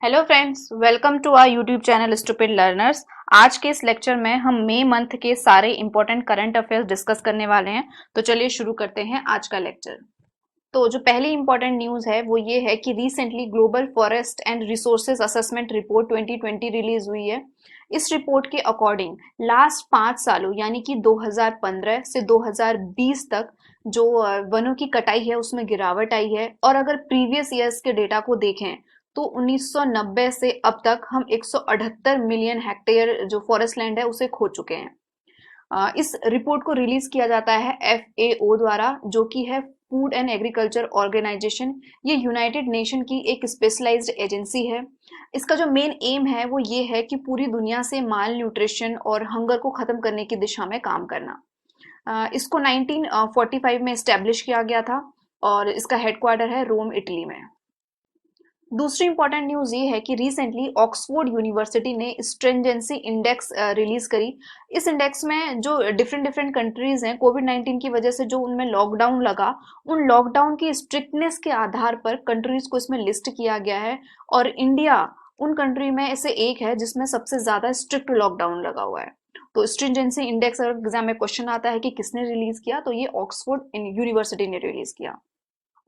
Hello friends, welcome to our YouTube channel stupid learners. आज के इस लेक्चर में हम मई मंथ के सारे इंपॉर्टेंट करंट अफेयर्स डिस्कस करने वाले हैं। तो चलिए शुरू करते हैं आज का लेक्चर। तो जो पहली इंपॉर्टेंट न्यूज है वो ये है कि recently global forest and resources assessment report 2020 release हुई है। इस रिपोर्ट के अकॉर्डिंग लास्ट 5 सालों यानी कि 2015 से 2020 तक जो वनों की कटाई है उसमें गिरावट आई है। और अगर प्रीवियस ईयर्स के डेटा को देखें तो 1990 से अब तक हम 178 मिलियन हेक्टेयर जो फॉरेस्ट लैंड है उसे खो चुके हैं। इस रिपोर्ट को रिलीज किया जाता है FAO द्वारा, जो कि है फूड एंड एग्रीकल्चर ऑर्गेनाइजेशन। ये यूनाइटेड नेशन की एक स्पेशलाइज्ड एजेंसी है। इसका जो मेन एम है वो ये है कि पूरी दुनिया से माल न्यूट्रिशन और हंगर को खत्म करने की दिशा में काम करना। इसको 1945 में स्टैब्लिश किया गया था और इसका हेडक्वार्टर है रोम, इटली में। दूसरी इंपॉर्टेंट न्यूज ये है कि रिसेंटली ऑक्सफोर्ड यूनिवर्सिटी ने स्ट्रिंजेंसी इंडेक्स रिलीज करी। इस इंडेक्स में जो डिफरेंट डिफरेंट कंट्रीज हैं, कोविड-19 की वजह से जो उनमें लॉकडाउन लगा, उन लॉकडाउन की स्ट्रिक्टनेस के आधार पर कंट्रीज को इसमें लिस्ट किया गया है। और इंडिया उन कंट्री में से एक है जिसमें सबसे ज्यादा स्ट्रिक्ट लॉकडाउन लगा हुआ है। तो स्ट्रिंजेंसी इंडेक्स अगर एग्जाम में क्वेश्चन आता है कि किसने रिलीज किया, तो ये ऑक्सफोर्ड यूनिवर्सिटी ने रिलीज किया।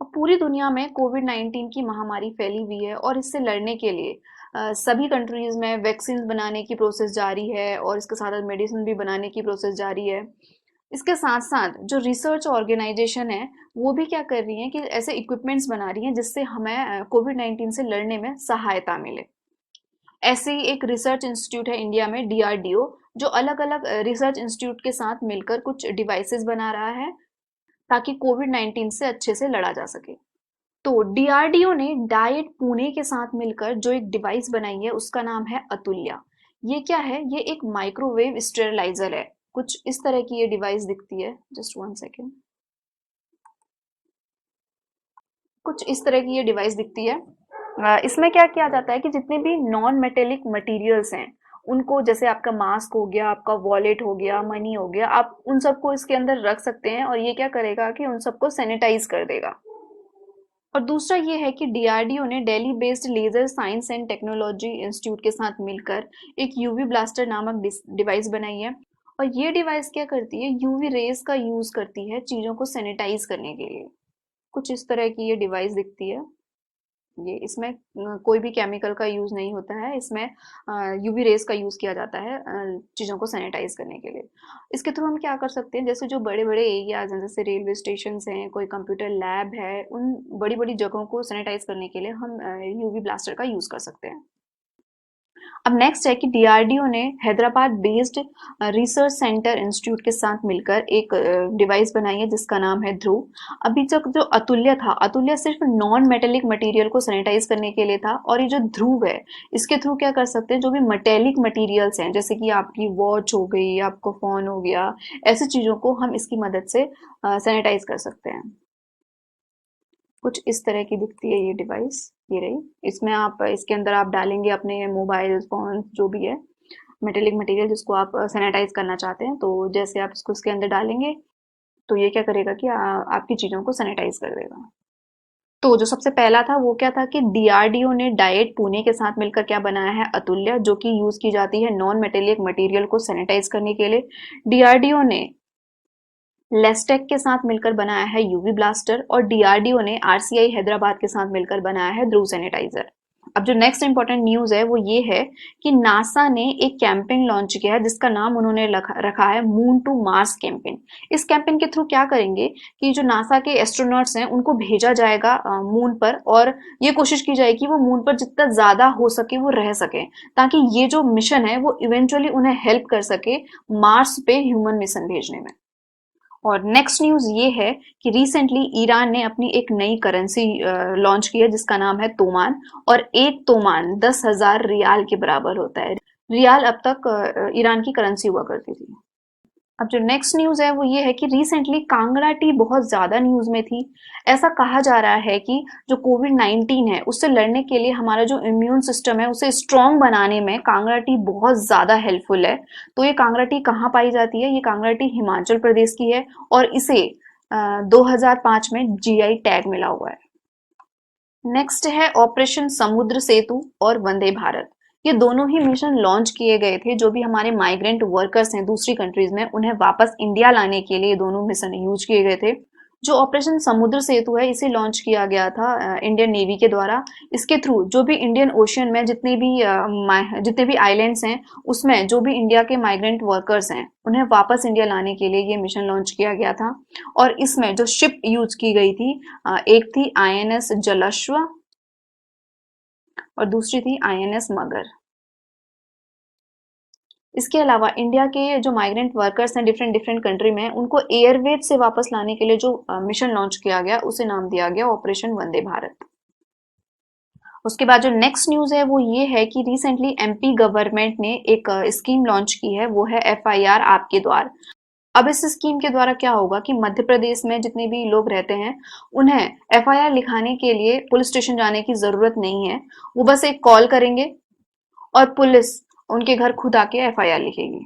अब पूरी दुनिया में कोविड-19 की महामारी फैली हुई है और इससे लड़ने के लिए सभी कंट्रीज में वैक्सीन बनाने की प्रोसेस जारी है और इसके साथ मेडिसिन भी बनाने की प्रोसेस जारी है। इसके साथ साथ जो रिसर्च ऑर्गेनाइजेशन है वो भी क्या कर रही है कि ऐसे इक्विपमेंट्स बना रही हैं जिससे हमें कोविड-19 से लड़ने में सहायता मिले। ऐसे ही एक रिसर्च इंस्टीट्यूट है इंडिया में, DRDO, जो अलग अलग रिसर्च इंस्टीट्यूट के साथ मिलकर कुछ डिवाइसेस बना रहा है ताकि कोविड-19 से अच्छे से लड़ा जा सके। तो डीआरडीओ ने डाइट पुणे के साथ मिलकर जो एक डिवाइस बनाई है उसका नाम है अतुल्या। ये क्या है? ये एक माइक्रोवेव स्टेरिलाइजर है। कुछ इस तरह की ये डिवाइस दिखती है। Just one second. कुछ इस तरह की ये डिवाइस दिखती है। इसमें क्या किया जाता है कि जितने भी नॉन मेटेलिक मटेरियल्स हैं उनको, जैसे आपका मास्क हो गया, आपका वॉलेट हो गया, मनी हो गया, आप उन सबको इसके अंदर रख सकते हैं और ये क्या करेगा कि उन सबको सैनिटाइज कर देगा। और दूसरा ये है कि डीआरडीओ ने Delhi based laser science and technology institute के साथ मिलकर एक यूवी ब्लास्टर नामक डिवाइस बनाई है। और ये डिवाइस क्या करती है? यूवी रेज का यूज करती है चीजों को सैनिटाइज करने के लिए। कुछ इस तरह की ये डिवाइस दिखती है। ये इसमें कोई भी केमिकल का यूज नहीं होता है, इसमें यूवी रेज का यूज किया जाता है चीजों को सैनिटाइज करने के लिए। इसके थ्रू हम क्या कर सकते हैं, जैसे जो बड़े बड़े एरियाज हैं, जैसे रेलवे स्टेशन हैं, कोई कंप्यूटर लैब है, उन बड़ी बड़ी जगहों को सैनिटाइज करने के लिए हम यूवी ब्लास्टर का यूज कर सकते हैं। अब नेक्स्ट है कि डीआरडीओ ने Hyderabad based research centre institute के साथ मिलकर एक डिवाइस बनाई है जिसका नाम है ध्रुव। अभी तक जो अतुल्य था, अतुल्य सिर्फ नॉन मेटेलिक मटेरियल को सैनिटाइज करने के लिए था, और ये जो ध्रुव है इसके थ्रू क्या कर सकते हैं, जो भी मेटेलिक मटेरियल्स हैं जैसे कि आपकी वॉच हो गई, आपका फोन हो गया, ऐसी चीजों को हम इसकी मदद से सैनिटाइज कर सकते हैं। कुछ इस तरह की दिखती है ये डिवाइस। ये रही। इसमें आप, इसके अंदर आप डालेंगे अपने मोबाइल फोन जो भी है मेटेलिक मटेरियल जिसको आप सैनिटाइज करना चाहते हैं, तो जैसे आप इसको इसके अंदर डालेंगे तो ये क्या करेगा कि आपकी चीजों को सैनिटाइज कर देगा। तो जो सबसे पहला था वो क्या था कि डीआरडीओ ने डाइट पुणे के साथ मिलकर क्या बनाया है? अतुल्य, जो कि यूज की जाती है नॉन मेटेलिक मटेरियल को सैनिटाइज करने के लिए। डीआरडीओ ने लेस्टेक के साथ मिलकर बनाया है यूवी ब्लास्टर, और डीआरडीओ ने आरसीआई हैदराबाद के साथ मिलकर बनाया है ध्रुव सैनिटाइजर। अब जो नेक्स्ट इंपॉर्टेंट न्यूज है वो ये है कि नासा ने एक कैंपेन लॉन्च किया है जिसका नाम उन्होंने रखा है मून टू मार्स कैंपेन। इस कैंपेन के थ्रू क्या करेंगे कि जो नासा के एस्ट्रोनॉट्स हैं उनको भेजा जाएगा मून पर, और ये कोशिश की जाएगी वो मून पर जितना ज्यादा हो सके वो रह सके, ताकि ये जो मिशन है वो इवेंचुअली उन्हें हेल्प कर सके मार्स पे ह्यूमन मिशन भेजने में। और नेक्स्ट न्यूज ये है कि रिसेंटली ईरान ने अपनी एक नई करेंसी लॉन्च की है जिसका नाम है तोमान, और एक तोमान 10,000 रियाल के बराबर होता है। रियाल अब तक ईरान की करेंसी हुआ करती थी। अब जो नेक्स्ट न्यूज है वो ये है कि रिसेंटली कांगड़ा टी बहुत ज्यादा न्यूज में थी। ऐसा कहा जा रहा है कि जो कोविड-19 है उससे लड़ने के लिए हमारा जो इम्यून सिस्टम है उसे स्ट्रांग बनाने में कांगड़ा टी बहुत ज्यादा हेल्पफुल है। तो ये कांगड़ा टी कहाँ पाई जाती है? ये कांगड़ा टी हिमाचल प्रदेश की है और इसे 2005 में जीआई टैग मिला हुआ है। नेक्स्ट है ऑपरेशन समुद्र सेतु और वंदे भारत। ये दोनों ही मिशन लॉन्च किए गए थे। जो भी हमारे माइग्रेंट वर्कर्स हैं दूसरी कंट्रीज में, उन्हें वापस इंडिया लाने के लिए ये दोनों मिशन यूज किए गए थे। जो ऑपरेशन समुद्र सेतु है, इसे लॉन्च किया गया था इंडियन नेवी के द्वारा। इसके थ्रू जो भी इंडियन ओशियन में जितने भी आइलैंड्स हैं, उसमें जो भी इंडिया के माइग्रेंट वर्कर्स हैं, उन्हें वापस इंडिया लाने के लिए ये मिशन लॉन्च किया गया था। और इसमें जो शिप यूज की गई थी, एक थी आईएनएस जलश्व और दूसरी थी आईएनएस मगर। इसके अलावा इंडिया के जो माइग्रेंट वर्कर्स हैं डिफरेंट डिफरेंट कंट्री में, उनको एयरवेज से वापस लाने के लिए जो मिशन लॉन्च किया गया, उसे नाम दिया गया ऑपरेशन वंदे भारत। उसके बाद जो नेक्स्ट न्यूज है वो ये है कि रिसेंटली एमपी गवर्नमेंट ने एक स्कीम लॉन्च की है, वो है एफआईआर आपके द्वार। अब इस स्कीम के द्वारा क्या होगा कि मध्य प्रदेश में जितने भी लोग रहते हैं, उन्हें एफआईआर लिखाने के लिए पुलिस स्टेशन जाने की जरूरत नहीं है। वो बस एक कॉल करेंगे और पुलिस उनके घर खुद आके एफआईआर लिखेगी।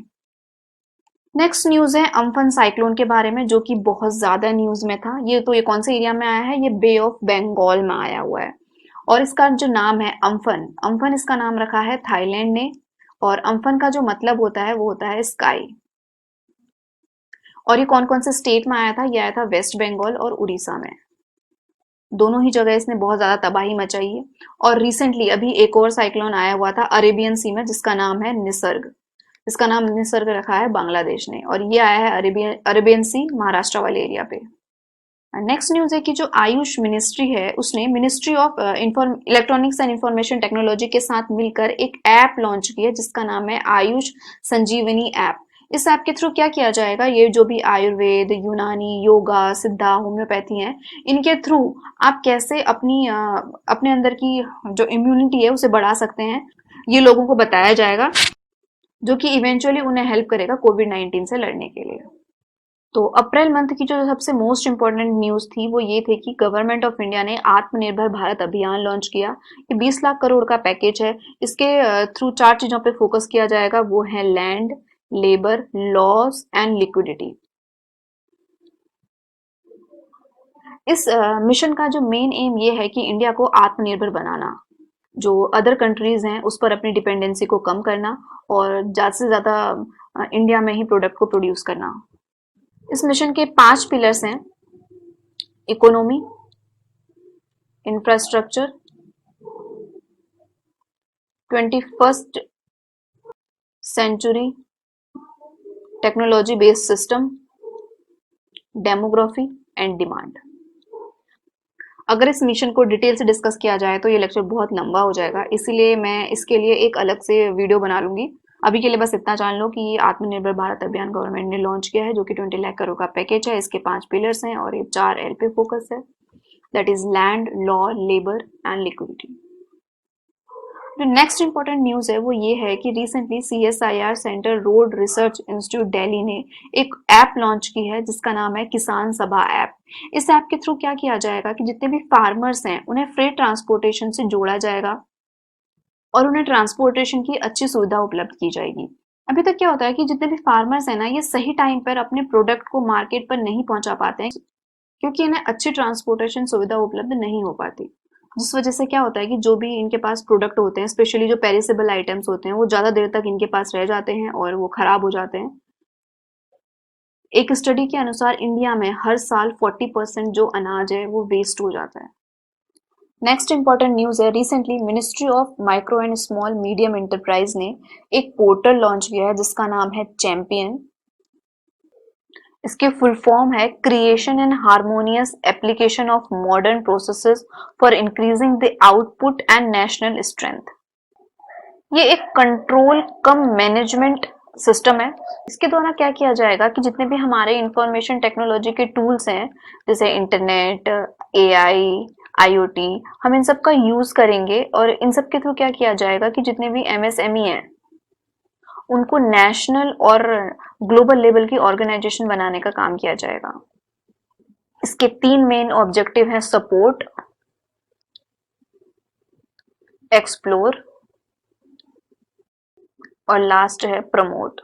नेक्स्ट न्यूज है अम्फन साइक्लोन के बारे में, जो कि बहुत ज्यादा न्यूज में था। ये कौन से एरिया में आया है? ये बे ऑफ बंगाल में आया हुआ है। और इसका जो नाम है अम्फन, अम्फन इसका नाम रखा है थाईलैंड ने। और अम्फन का जो मतलब होता है वो होता है स्काई। और ये कौन कौन से स्टेट में आया था? ये आया था वेस्ट बंगाल और उड़ीसा में। दोनों ही जगह इसने बहुत ज्यादा तबाही मचाई है। और रिसेंटली अभी एक और साइक्लोन आया हुआ था अरेबियन सी में, जिसका नाम है निसर्ग। इसका नाम निसर्ग रखा है बांग्लादेश ने, और ये आया है अरेबियन सी महाराष्ट्र वाले एरिया पे। नेक्स्ट न्यूज है कि जो आयुष मिनिस्ट्री है, उसने ministry of electronics and information technology के साथ मिलकर एक ऐप लॉन्च की है, जिसका नाम है आयुष संजीवनी ऐप। इस ऐप के थ्रू क्या किया जाएगा? ये जो भी आयुर्वेद, यूनानी, योगा, सिद्धा, होम्योपैथी हैं, इनके थ्रू आप कैसे अपने अंदर की जो इम्यूनिटी है उसे बढ़ा सकते हैं, ये लोगों को बताया जाएगा, जो कि इवेंचुअली उन्हें हेल्प करेगा कोविड-19 से लड़ने के लिए। तो अप्रैल मंथ की जो सबसे मोस्ट इंपॉर्टेंट न्यूज थी वो ये थे कि गवर्नमेंट ऑफ इंडिया ने आत्मनिर्भर भारत अभियान लॉन्च किया। ये 20 लाख करोड़ का पैकेज है। इसके थ्रू 4 चीजों पे फोकस किया जाएगा, वो है land, labour, loss and liquidity. इस मिशन का जो मेन एम ये है कि इंडिया को आत्मनिर्भर बनाना, जो अदर कंट्रीज हैं उस पर अपनी डिपेंडेंसी को कम करना, और ज्यादा से ज्यादा इंडिया में ही प्रोडक्ट को प्रोड्यूस करना। इस मिशन के 5 पिलर्स हैं: economy, infrastructure, 21st century technology based system, demography and demand. अगर इस मिशन को डिटेल से डिस्कस किया जाए तो ये लेक्चर बहुत लंबा हो जाएगा, इसीलिए मैं इसके लिए एक अलग से वीडियो बना लूंगी। अभी के लिए बस इतना जान लो कि ये आत्मनिर्भर भारत अभियान गवर्नमेंट ने लॉन्च किया है, जो कि 20 लाख करोड़ का पैकेज है। इसके 5 पिलर्स हैं और ये 4 एल पे फोकस है, that is land, law, labour and liquidity. जो नेक्स्ट इंपॉर्टेंट न्यूज है वो ये है कि recently CSIR centre road research institute Delhi ने एक ऐप लॉन्च की है, जिसका नाम है किसान सभा ऐप। इस ऐप के थ्रू क्या किया जाएगा कि जितने भी फार्मर्स हैं उन्हें फ्री ट्रांसपोर्टेशन से जोड़ा जाएगा और उन्हें ट्रांसपोर्टेशन की अच्छी सुविधा उपलब्ध की जाएगी। अभी तक क्या होता है कि जितने भी फार्मर्स हैं ना, ये सही टाइम पर अपने प्रोडक्ट को मार्केट पर नहीं पहुंचा पाते हैं, क्योंकि इन्हें अच्छी ट्रांसपोर्टेशन सुविधा उपलब्ध नहीं हो पाती। जिस वजह से क्या होता है कि जो भी इनके पास प्रोडक्ट होते हैं, स्पेशली जो पेरिसेबल आइटम्स होते हैं, वो ज्यादा देर तक इनके पास रह जाते हैं और वो खराब हो जाते हैं। एक स्टडी के अनुसार इंडिया में हर साल 40% जो अनाज है वो वेस्ट हो जाता है। नेक्स्ट इंपॉर्टेंट न्यूज है, recently ministry of micro and small medium enterprise ने एक पोर्टल लॉन्च किया है, जिसका नाम है चैंपियन। इसकी फुल फॉर्म है creation and harmonious application of modern processes for increasing the output and national strength. ये एक कंट्रोल कम मैनेजमेंट सिस्टम है। इसके द्वारा क्या किया जाएगा कि जितने भी हमारे इंफॉर्मेशन टेक्नोलॉजी के टूल्स हैं, जैसे इंटरनेट, एआई, आईओटी, हम इन सब का यूज करेंगे और इन सब के थ्रू क्या किया जाएगा कि जितने भी एमएसएमई हैं उनको नेशनल और ग्लोबल लेवल की ऑर्गेनाइजेशन बनाने का काम किया जाएगा। इसके 3 मेन ऑब्जेक्टिव हैं: सपोर्ट, एक्सप्लोर और लास्ट है प्रमोट।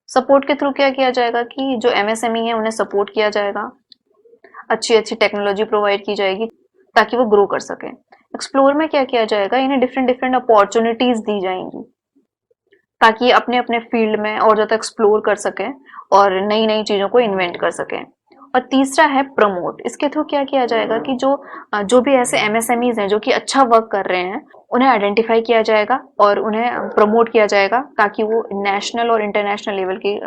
सपोर्ट के थ्रू क्या किया जाएगा कि जो एमएसएमई है उन्हें सपोर्ट किया जाएगा। अच्छी अच्छी टेक्नोलॉजी प्रोवाइड की जाएगी ताकि वो ग्रो कर सके। एक्सप्लोर में क्या किया जाएगा, इन्हें डिफरेंट डिफरेंट अपॉर्चुनिटीज दी जाएंगी ताकि ये अपने अपने फील्ड में और ज़्यादा एक्सप्लोर कर सकें और नई नई चीज़ों को इन्वेंट कर सकें। और तीसरा है प्रमोट। इसके थ्रू क्या किया जाएगा कि जो भी ऐसे एमएसएमईज हैं जो कि अच्छा वर्क कर रहे हैं, उन्हें आइडेंटिफाई किया जाएगा और उन्हें प्रमोट किया जाएगा ताकि वो नेशनल और इंटरनेशनल लेवल की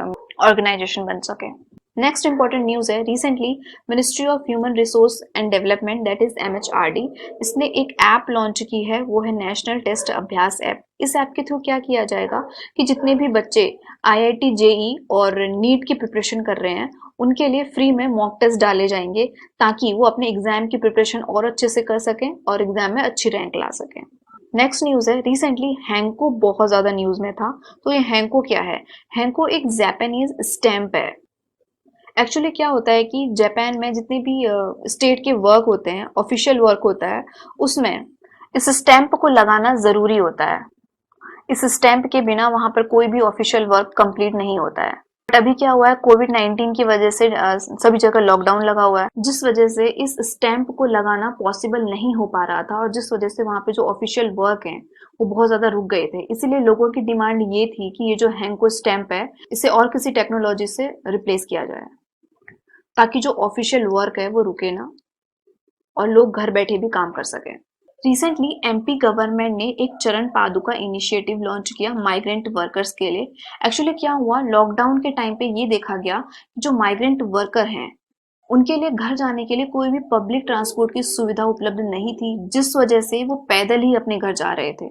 ऑर्गेनाइजेशन बन सके। नेक्स्ट इंपॉर्टेंट न्यूज है, recently ministry of human resource and development that is MHRD, इसने एक ऐप लॉन्च की है, वो है नेशनल टेस्ट अभ्यास ऐप। इस ऐप के थ्रू क्या किया जाएगा कि जितने भी बच्चे आईआईटी जेई और नीट की प्रिपरेशन कर रहे हैं उनके लिए फ्री में मॉक टेस्ट डाले जाएंगे ताकि वो अपने एग्जाम की प्रिपरेशन और अच्छे से कर सकें और एग्जाम में अच्छी रैंक ला सकें। नेक्स्ट न्यूज है, रिसेंटली हैंको बहुत ज्यादा न्यूज में था। तो ये हैंको क्या है? हैंको एक जापानीज स्टैम्प है। एक्चुअली क्या होता है कि जापान में जितने भी स्टेट के वर्क होते हैं, ऑफिशियल वर्क होता है, उसमें इस स्टैम्प को लगाना जरूरी होता है। इस स्टैम्प के बिना वहां पर कोई भी ऑफिशियल वर्क कंप्लीट नहीं होता है। बट अभी क्या हुआ है, कोविड-19 की वजह से सभी जगह लॉकडाउन लगा हुआ है, जिस वजह से इस स्टैम्प को लगाना पॉसिबल नहीं हो पा रहा था और जिस वजह से वहां पे जो ऑफिशियल वर्क है वो बहुत ज्यादा रुक गए थे। इसीलिए लोगों की डिमांड ये थी कि ये जो हैंको स्टैम्प है इसे और किसी टेक्नोलॉजी से रिप्लेस किया जाए ताकि जो ऑफिशियल वर्क है वो रुके ना और लोग घर बैठे भी काम कर सकें। रिसेंटली एमपी गवर्नमेंट ने एक चरण पादुका इनिशिएटिव लॉन्च किया माइग्रेंट वर्कर्स के लिए। एक्चुअली क्या हुआ, लॉकडाउन के टाइम पे ये देखा गया कि जो माइग्रेंट वर्कर हैं उनके लिए घर जाने के लिए कोई भी पब्लिक ट्रांसपोर्ट की सुविधा उपलब्ध नहीं थी, जिस वजह से वो पैदल ही अपने घर जा रहे थे।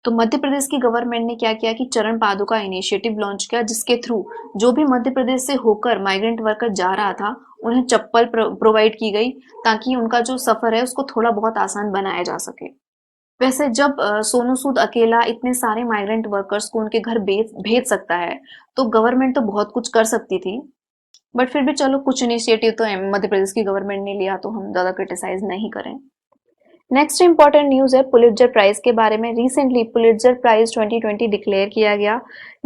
तो मध्य प्रदेश की गवर्नमेंट ने क्या किया कि चरण पादुका इनिशिएटिव लॉन्च किया, जिसके थ्रू जो भी मध्य प्रदेश से होकर माइग्रेंट वर्कर जा रहा था उन्हें चप्पल प्रोवाइड की गई ताकि उनका जो सफर है उसको थोड़ा बहुत आसान बनाया जा सके। वैसे जब सोनू सूद अकेला इतने सारे माइग्रेंट वर्कर्स को उनके घर भेज सकता है तो गवर्नमेंट तो बहुत कुछ कर सकती थी। बट फिर भी चलो, कुछ इनिशिएटिव तो मध्य प्रदेश की गवर्नमेंट ने लिया तो हम ज्यादा क्रिटिसाइज नहीं करें। नेक्स्ट इंपॉर्टेंट न्यूज है पुलिट्जर प्राइज के बारे में। रिसेंटली पुलिट्जर प्राइज 2020 डिक्लेयर किया गया।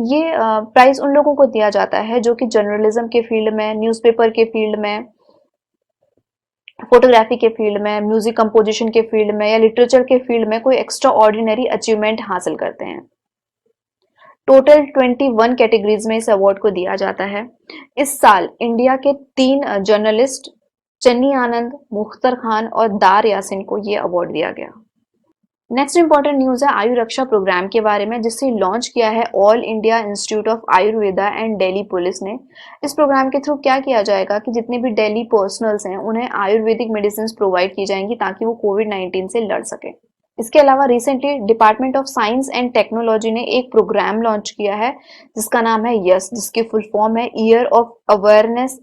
ये प्राइज उन लोगों को दिया जाता है जो कि जर्नलिज्म के फील्ड में, न्यूज़पेपर के फील्ड में, फोटोग्राफी के फील्ड में, म्यूजिक कंपोजिशन के फील्ड में या लिटरेचर के फील्ड में कोई एक्स्ट्रा ऑर्डिनरी अचीवमेंट हासिल करते हैं। टोटल 21 कैटेगरीज में इस अवार्ड को दिया जाता है। इस साल इंडिया के 3 जर्नलिस्ट चन्नी आनंद, मुख्तर खान और दार यासिन को ये अवार्ड दिया गया। नेक्स्ट इंपॉर्टेंट न्यूज है आयु रक्षा प्रोग्राम के बारे में, जिसे लॉन्च किया है all India institute of Ayurveda and Delhi police ने। इस प्रोग्राम के थ्रू क्या किया जाएगा कि जितने भी दिल्ली पर्सनल्स हैं उन्हें आयुर्वेदिक मेडिसिन प्रोवाइड की जाएंगी ताकि वो कोविड-19 से लड़ सके। इसके अलावा recently department of science and technology ने एक प्रोग्राम लॉन्च किया है जिसका नाम है यस, जिसकी फुल फॉर्म है year of awareness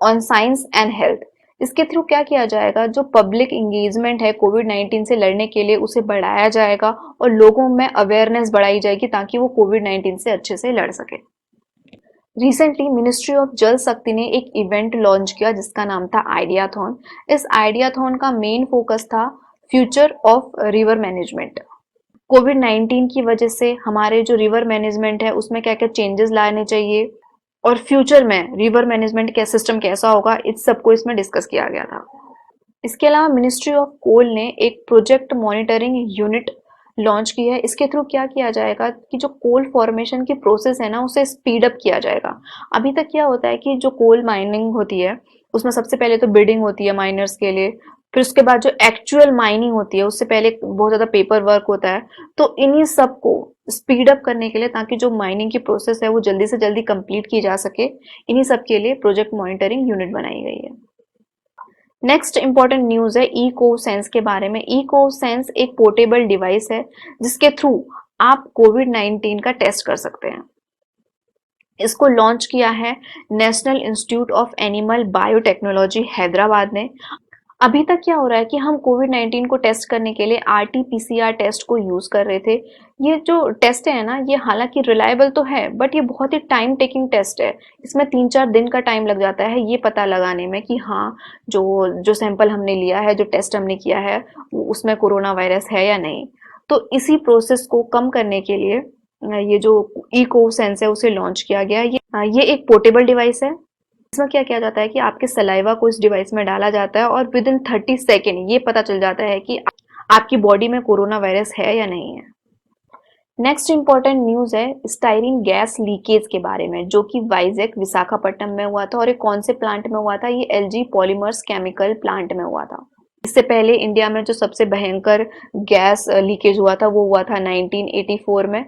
on science and health. इसके थ्रू क्या किया जाएगा, जो पब्लिक इंगेजमेंट है कोविड-19 से लड़ने के लिए उसे बढ़ाया जाएगा और लोगों में अवेयरनेस बढ़ाई जाएगी ताकि वो कोविड-19 से अच्छे से लड़ सके। रिसेंटली मिनिस्ट्री ऑफ जल शक्ति ने एक इवेंट लॉन्च किया जिसका नाम था आइडियाथॉन। इस आइडियाथॉन का मेन फोकस था फ्यूचर ऑफ रिवर मैनेजमेंट। कोविड-19 की वजह से हमारे जो रिवर मैनेजमेंट है उसमें क्या क्या चेंजेस लाने चाहिए और फ्यूचर में रिवर मैनेजमेंट का सिस्टम कैसा होगा, इस सबको इसमें डिस्कस किया गया था। इसके अलावा मिनिस्ट्री ऑफ कोल ने एक प्रोजेक्ट मॉनिटरिंग यूनिट लॉन्च की है। इसके थ्रू क्या किया जाएगा कि जो कोल फॉर्मेशन की प्रोसेस है ना उसे स्पीड अप किया जाएगा। अभी तक क्या होता है कि जो कोल माइनिंग होती है उसमें सबसे पहले तो बिडिंग होती है माइनर्स के लिए, फिर उसके बाद जो एक्चुअल माइनिंग होती है उससे पहले बहुत ज्यादा पेपर वर्क होता है। तो इन्हीं सब को स्पीड अप करने के लिए, ताकि जो माइनिंग की प्रोसेस है वो जल्दी से जल्दी कंप्लीट की जा सके, इन्हीं सब के लिए प्रोजेक्ट मॉनिटरिंग यूनिट बनाई गई है। नेक्स्ट इंपॉर्टेंट न्यूज है ई को सेंस के बारे में। ई को सेंस एक पोर्टेबल डिवाइस है जिसके थ्रू आप कोविड-19 का टेस्ट कर सकते हैं। इसको लॉन्च किया है national institute of animal biotechnology Hyderabad ने। अभी तक क्या हो रहा है कि हम कोविड-19 को टेस्ट करने के लिए आरटी-पीसीआर टेस्ट को यूज कर रहे थे। ये जो टेस्ट है ना, ये हालांकि रिलायबल तो है बट ये बहुत ही टाइम टेकिंग टेस्ट है। इसमें 3-4 दिन का टाइम लग जाता है ये पता लगाने में कि हाँ, जो सैंपल हमने लिया है, जो टेस्ट हमने किया है उसमें कोरोना वायरस है या नहीं। तो इसी प्रोसेस को कम करने के लिए ये जो इको सेंस है उसे लॉन्च किया गया। ये एक पोर्टेबल डिवाइस है इसमें क्या किया जाता है कि आपके सलाइवा को इस डिवाइस में डाला जाता है और विद इन 30 सेकेंड ये पता चल जाता है कि आपकी बॉडी में कोरोना वायरस है या नहीं है। नेक्स्ट इंपॉर्टेंट न्यूज है स्टाइरिन गैस लीकेज के बारे में, जो कि वाइजैक विशाखापट्टनम में हुआ था। और ये कौन से प्लांट में हुआ था? ये एलजी पॉलीमर्स केमिकल प्लांट में हुआ था। इससे पहले इंडिया में जो सबसे भयंकर गैस लीकेज हुआ था वो हुआ था 1984 में,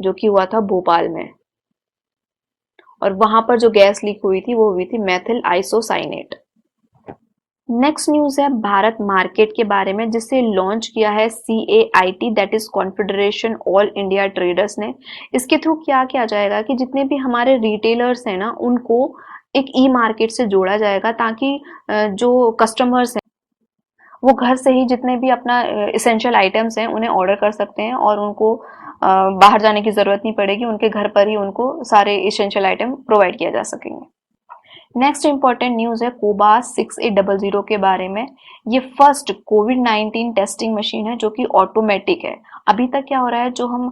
जो कि हुआ था भोपाल में। और वहां पर जो गैस लीक हुई थी वो हुई थी मेथिल आइसोसाइनेट। नेक्स्ट न्यूज है भारत मार्केट के बारे में, जिसे लॉन्च किया है CAIT, that is confederation all India traders ने। इसके थ्रू क्या किया जाएगा कि जितने भी हमारे रिटेलर्स हैं ना, उनको एक ई मार्केट से जोड़ा जाएगा, ताकि जो कस्टमर्स हैं वो घर से ही जितने भी अपना इसेंशियल आइटम्स हैं उन्हें ऑर्डर कर सकते हैं और उनको बाहर जाने की जरूरत नहीं पड़ेगी। उनके घर पर ही उनको सारे इसेंशियल आइटम प्रोवाइड किया जा सकेंगे। नेक्स्ट इंपॉर्टेंट न्यूज है कोबास 6800 के बारे में। ये फर्स्ट कोविड-19 टेस्टिंग मशीन है जो कि ऑटोमेटिक है। अभी तक क्या हो रहा है, जो हम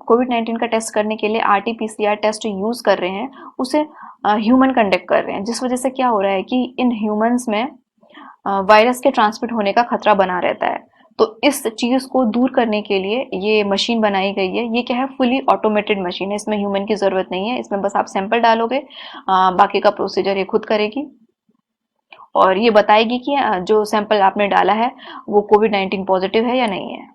कोविड-19 का टेस्ट करने के लिए RT-PCR टेस्ट यूज कर रहे हैं उसे ह्यूमन कंडक्ट कर रहे हैं, जिस वजह से क्या हो रहा है कि इन ह्यूमंस में वायरस के ट्रांसमिट होने का खतरा बना रहता है। तो इस चीज को दूर करने के लिए ये मशीन बनाई गई है। ये क्या है, फुली ऑटोमेटेड मशीन है, इसमें ह्यूमन की जरूरत नहीं है। इसमें बस आप सैंपल डालोगे, बाकी का प्रोसीजर ये खुद करेगी और ये बताएगी कि जो सैंपल आपने डाला है वो कोविड-19 पॉजिटिव है या नहीं है।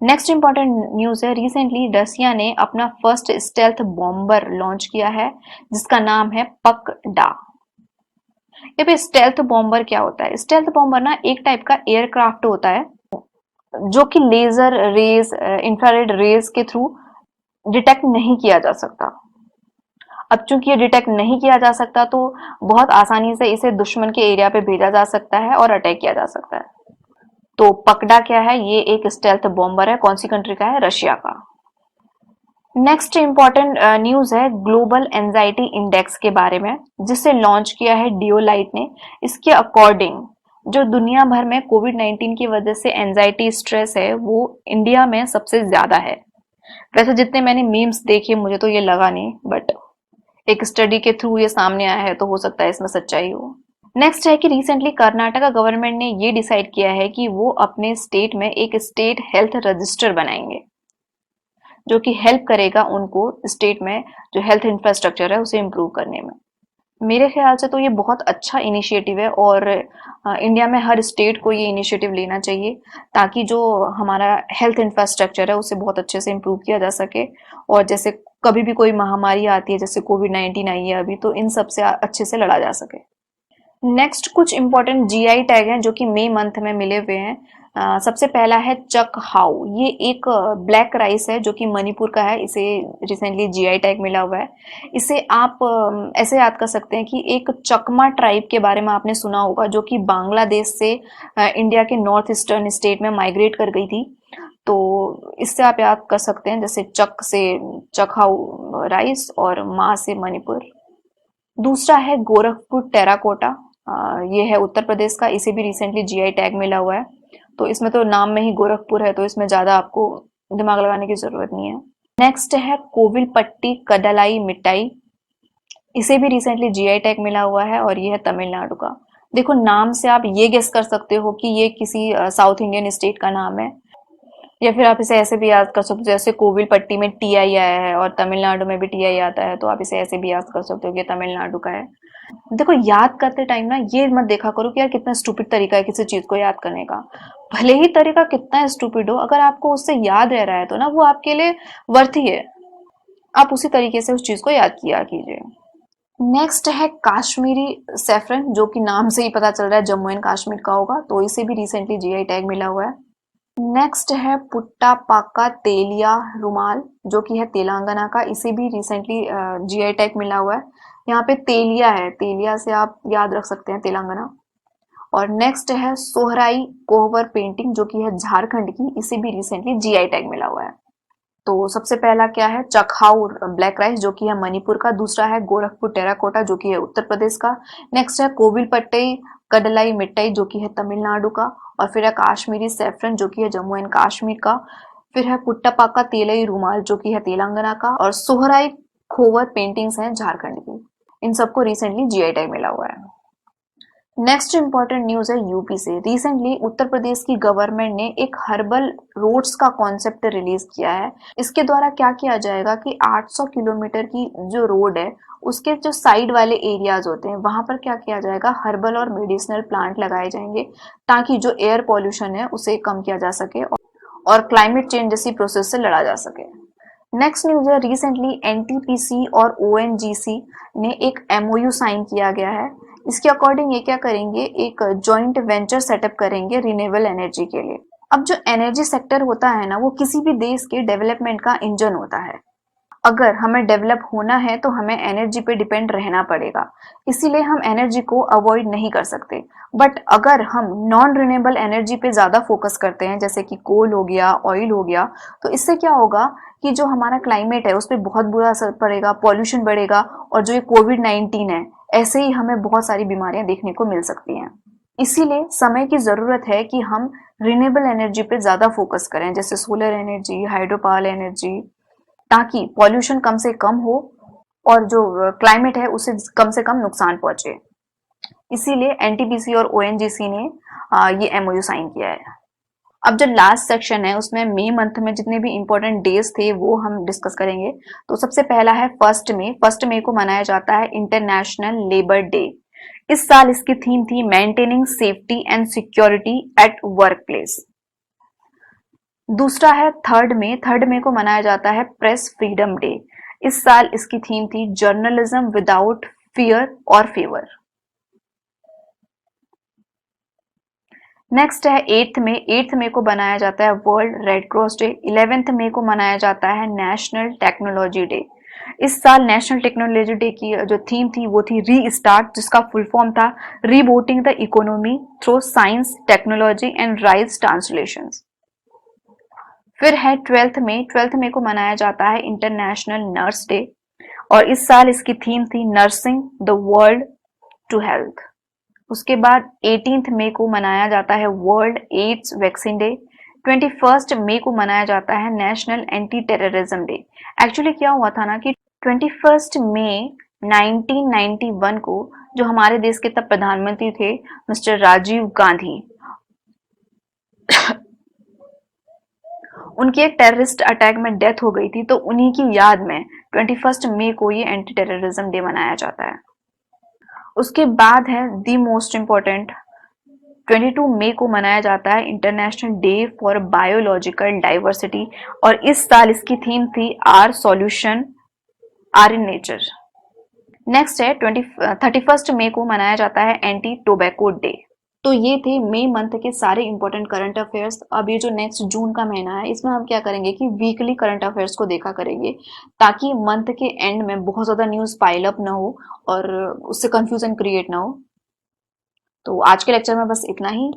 नेक्स्ट इंपॉर्टेंट न्यूज है, रिसेंटली रसिया ने अपना फर्स्ट स्टेल्थ बॉम्बर लॉन्च किया है जिसका नाम है पकडा। ये पे स्टेल्थ बॉम्बर क्या होता है? स्टेल्थ बॉम्बर ना एक टाइप का एयरक्राफ्ट होता है जो कि लेजर रेज, इंफ्रारेड रेज के थ्रू डिटेक्ट नहीं किया जा सकता। अब चूंकि ये डिटेक्ट नहीं किया जा सकता तो बहुत आसानी से इसे दुश्मन के एरिया पे भेजा जा सकता है और अटैक किया जा सकता है। तो पकड़ा क्या है? ये एक स्टेल्थ बॉम्बर है। कौन सी कंट्री का है? रशिया का। नेक्स्ट इंपॉर्टेंट न्यूज है ग्लोबल एंजाइटी इंडेक्स के बारे में, जिसे लॉन्च किया है डियोलाइट ने। इसके अकॉर्डिंग जो दुनिया भर में कोविड-19 की वजह से एंजाइटी स्ट्रेस है वो इंडिया में सबसे ज्यादा है। वैसे जितने मैंने मीम्स देखे मुझे तो ये लगा नहीं, बट एक स्टडी के थ्रू ये सामने आया है तो हो सकता है इसमें सच्चाई हो। नेक्स्ट है कि रिसेंटली कर्नाटका गवर्नमेंट ने ये डिसाइड किया है कि वो अपने स्टेट में एक स्टेट हेल्थ रजिस्टर बनाएंगे, जो कि हेल्प करेगा उनको स्टेट में जो हेल्थ इंफ्रास्ट्रक्चर है उसे इम्प्रूव करने में। मेरे ख्याल से तो ये बहुत अच्छा इनिशिएटिव है और इंडिया में हर स्टेट को ये इनिशिएटिव लेना चाहिए, ताकि जो हमारा हेल्थ इंफ्रास्ट्रक्चर है उसे बहुत अच्छे से इम्प्रूव किया जा सके। और जैसे कभी भी कोई महामारी आती है, जैसे कोविड-19 आई है अभी, तो इन सब से अच्छे से लड़ा जा सके। नेक्स्ट कुछ इंपॉर्टेंट GI टैग हैं जो कि मई मंथ में मिले हुए हैं। सबसे पहला है चक हाउ। ये एक ब्लैक राइस है जो कि मणिपुर का है। इसे रिसेंटली GI टैग मिला हुआ है। इसे आप ऐसे याद कर सकते हैं कि एक चकमा ट्राइब के बारे में आपने सुना होगा, जो कि बांग्लादेश से इंडिया के नॉर्थ ईस्टर्न स्टेट में माइग्रेट कर गई थी। तो इससे आप याद कर सकते हैं, जैसे चक से चकहाउ राइस और मा से मणिपुर। दूसरा है गोरखपुर टेराकोटा। ये है उत्तर प्रदेश का। इसे भी रिसेंटली GI टैग मिला हुआ है। तो इसमें तो नाम में ही गोरखपुर है, तो इसमें ज्यादा आपको दिमाग लगाने की जरूरत नहीं है। नेक्स्ट है कोविलपट्टी कडालाई मिठाई। इसे भी रिसेंटली GI टैग मिला हुआ है और ये है तमिलनाडु का। देखो, नाम से आप ये गेस कर सकते हो कि ये किसी साउथ इंडियन स्टेट का नाम है, या फिर आप इसे ऐसे भी याद कर सकते हो, जैसे कोविलपट्टी में TI आया है और तमिलनाडु में भी TI आता है, तो आप इसे ऐसे भी याद कर सकते हो कि तमिलनाडु का है। देखो, याद करते टाइम ना ये मत देखा करो कि यार कितना स्टूपिड तरीका है किसी चीज को याद करने का। भले ही तरीका कितना स्टूपिड हो, अगर आपको उससे याद रह रहा है तो ना वो आपके लिए वर्थ ही है। आप उसी तरीके से उस चीज को याद किया कीजिए। नेक्स्ट है काश्मीरी सेफ्रन, जो कि नाम से ही पता चल रहा है जम्मू एंड कश्मीर का होगा, तो इसे भी रिसेंटली GI टैग मिला हुआ है। नेक्स्ट है पुट्टा पाका तेलिया रुमाल, जो कि है तेलंगाना का। इसे भी रिसेंटली GI टैग मिला हुआ है। यहाँ पे तेलिया है, तेलिया से आप याद रख सकते हैं तेलंगाना। और नेक्स्ट है सोहराई कोहबर पेंटिंग, जो कि है झारखंड की। इसे भी रिसेंटली GI टैग मिला हुआ है। तो सबसे पहला क्या है? चकहाउ ब्लैक राइस, जो कि है मणिपुर का। दूसरा है गोरखपुर टेराकोटा, जो कि है उत्तर प्रदेश का। नेक्स्ट है कोविलपट्टी कडलाई मिठाई, जो कि है तमिलनाडु का। और फिर है काश्मीरी सेफ्रन, जो कि है जम्मू एंड कश्मीर का। फिर है पुट्टापाका तेलई रुमाल, जो कि है तेलंगाना का। और सोहराई खोवर पेंटिंग्स हैं झारखंड की, इन सबको रिसेंटली जीआई टैग मिला हुआ है। नेक्स्ट इंपॉर्टेंट न्यूज है यूपी से। रिसेंटली उत्तर प्रदेश की गवर्नमेंट ने एक हर्बल रोड्स का कॉन्सेप्ट रिलीज किया है। इसके द्वारा क्या किया जाएगा कि 800 किलोमीटर की जो रोड है उसके जो साइड वाले एरियाज होते हैं वहां पर क्या किया जाएगा, हर्बल और मेडिसिनल प्लांट लगाए जाएंगे ताकि जो एयर पॉल्यूशन है उसे कम किया जा सके और क्लाइमेट चेंज जैसी प्रोसेस से लड़ा जा सके। नेक्स्ट न्यूज है, रिसेंटली एनटीपीसी और ओएनजीसी ने एक एमओयू साइन किया गया है। इसके अकॉर्डिंग ये क्या करेंगे, एक जॉइंट वेंचर सेटअप करेंगे रिन्यूएबल एनर्जी के लिए। अब जो एनर्जी सेक्टर होता है ना, वो किसी भी देश के डेवलपमेंट का इंजन होता है। अगर हमें डेवलप होना है तो हमें एनर्जी पे डिपेंड रहना पड़ेगा, इसीलिए हम एनर्जी को अवॉइड नहीं कर सकते। बट अगर हम नॉन रिन्यूएबल एनर्जी पे ज्यादा फोकस करते हैं, जैसे कि कोल हो गया, ऑयल हो गया, तो इससे क्या होगा कि जो हमारा क्लाइमेट है उस पर बहुत बुरा असर पड़ेगा, पॉल्यूशन बढ़ेगा, और जो ये कोविड-19 है, ऐसे ही हमें बहुत सारी बीमारियां देखने को मिल सकती हैं। इसीलिए समय की जरूरत है कि हम रिन्यूएबल एनर्जी पे ज्यादा फोकस करें, जैसे solar energy, hydro power energy, ताकि पॉल्यूशन कम से कम हो और जो क्लाइमेट है उसे कम से कम नुकसान पहुंचे। इसीलिए एनटीपीसी और ओएनजीसी ने ये एमओयू साइन किया है। अब जो लास्ट सेक्शन है उसमें मई मंथ में जितने भी इंपॉर्टेंट डेज थे वो हम डिस्कस करेंगे। तो सबसे पहला है 1 मई। 1 मई को मनाया जाता है इंटरनेशनल लेबर डे। इस साल इसकी थीम थी maintaining safety and security at work place. दूसरा है 3 मई। 3 मई को मनाया जाता है प्रेस फ्रीडम डे। इस साल इसकी थीम थी जर्नलिज्म विदाउट फियर और फेवर। नेक्स्ट है 8 मई। 8 मई को मनाया जाता है वर्ल्ड रेड क्रॉस डे। 11 मई को मनाया जाता है नेशनल टेक्नोलॉजी डे। इस साल नेशनल टेक्नोलॉजी डे की जो थीम थी वो थी री स्टार्ट, जिसका फुल फॉर्म था rebooting the economy through science technology and rise translation. फिर है 12 मई। 12 मई को मनाया जाता है इंटरनेशनल नर्स डे, और इस साल इसकी थीम थी nursing the world to health. उसके बाद 18 मई को मनाया जाता है वर्ल्ड एड्स वैक्सीन डे। 21 मई को मनाया जाता है national anti terrorism day. Actually क्या हुआ था ना कि 21 मई 1991 को जो हमारे देश के तब प्रधानमंत्री थे मिस्टर राजीव गांधी, उनकी एक टेररिस्ट अटैक में डेथ हो गई थी, तो उन्हीं की याद में 21 मई को ये एंटी टेररिज्म डे मनाया जाता है। उसके बाद है दी मोस्ट इम्पोर्टेंट, 22 मई को मनाया जाता है international day for biological diversity, और इस साल इसकी थीम थी our solution are in nature. Next है 31 मई को मनाया जाता है एंटी टोबैको डे। तो ये थे मई मंथ के सारे इंपॉर्टेंट करंट अफेयर्स। अब ये जो नेक्स्ट जून का महीना है इसमें हम क्या करेंगे कि वीकली करंट अफेयर्स को देखा करेंगे, ताकि मंथ के एंड में बहुत ज्यादा न्यूज पाइल अप ना हो और उससे कंफ्यूजन क्रिएट ना हो। तो आज के लेक्चर में बस इतना ही।